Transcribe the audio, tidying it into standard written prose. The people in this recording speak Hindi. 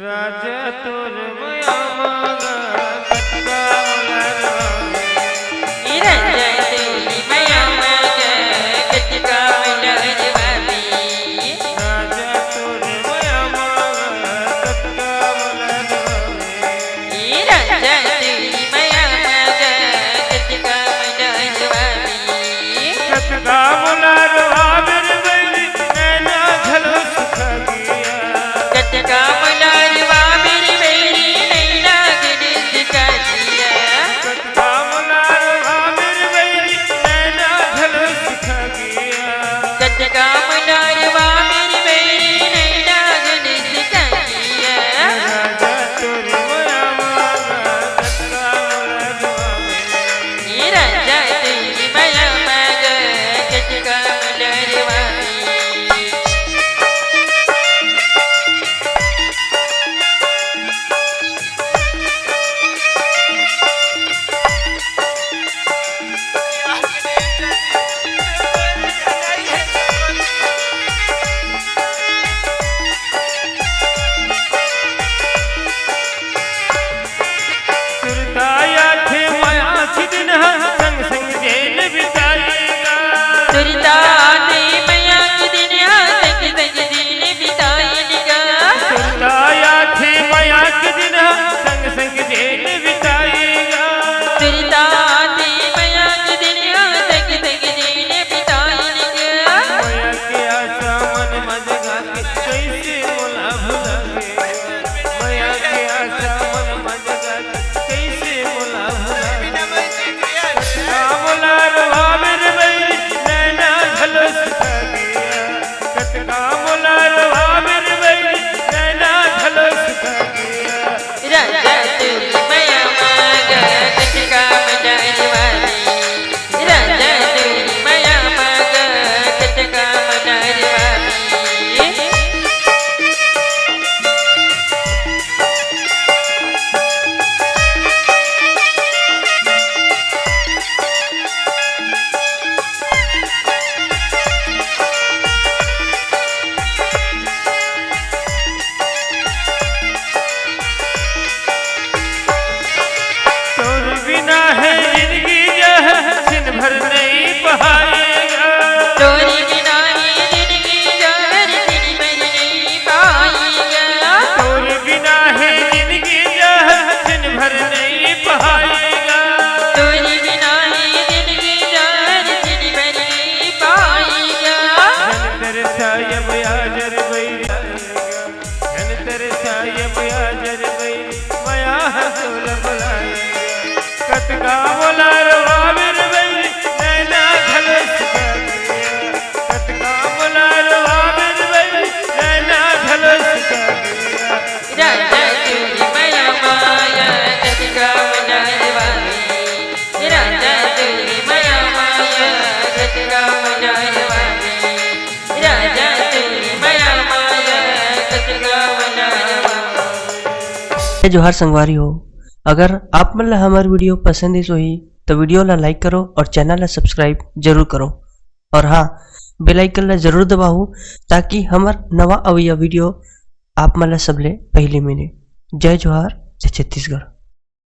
राजा तोर मया मागा कटका मलरवावे राजा तोर मया मागा कटका मलरवावे राजा तोर मया मागा कटका मलरवावे राजा तोर मया मागा कटका मलरवावे कटका मलरवावे मेरी नैना घलो सुखा गया कटका मलरवावे मेरी नैना घलो सुखा गया कटका मलरवावे मेरी नैना घलो सुखा गया कटका मलरवावे मेरी नैना घलो सुखा गया राजा तोर मया मागा कटका मलरवावे राजा तोर मया मागा कटका मलरवावे सुरताया थे माया की दिन संग संग जेल बिताएगा सुरता दे मैया के दिन संग संग दिन बिताएगा सुरताया थे माया की दिन संग संग जेल बिताएगा सुरता दे मैया के दिन संग संग दिन बिताएगा माया के आशा मन मजगा के कैसे मोला भुलाएगा माया के आशा मन मजगा के कैसे मोला भुलाएगा कटका मोला रवावे मेरी नैना घलो सुखा गया कटका मोला रवावे मेरी नैना घलो सुखा गया राजा तोर मया मागा कटका मलरवावे राजा तोर मया मागा कटका मलरवावे तोर बिना है जिंदगी यह दिन भर नहीं बहाएगा तोरी बिना ये जिंदगी जार दिन भर नहीं पाएगा तोर बिना है जिंदगी यह दिन भर नहीं बहाएगा तोरी बिना ये जिंदगी जार दिन भर नहीं पाएगा जन तेरे सायब याजर वही जन तेरे सायब याजर वही माया हसुल बुलाएगा कटका मोला रवावे मेरी नैना घलो सुखा गया कटका मोला रवावे मेरी नैना घलो सुखा गया राजा तोरी मया माया कटका मलरवावे राजा तोरी मया माया कटका मलरवावे राजा तोरी मया माया कटका मलरवावे। जोहार संगवारी हो, अगर आप मन ला हमार वीडियो पसंद इस होही तो वीडियो ला लाइक करो और चैनल ला सब्सक्राइब जरूर करो और हाँ बेल आइकन ला जरूर दबाओ ताकि हमार नवा अवैया वीडियो आप मन ला सबले पहले मिले। जय जोहार, जय छत्तीसगढ़।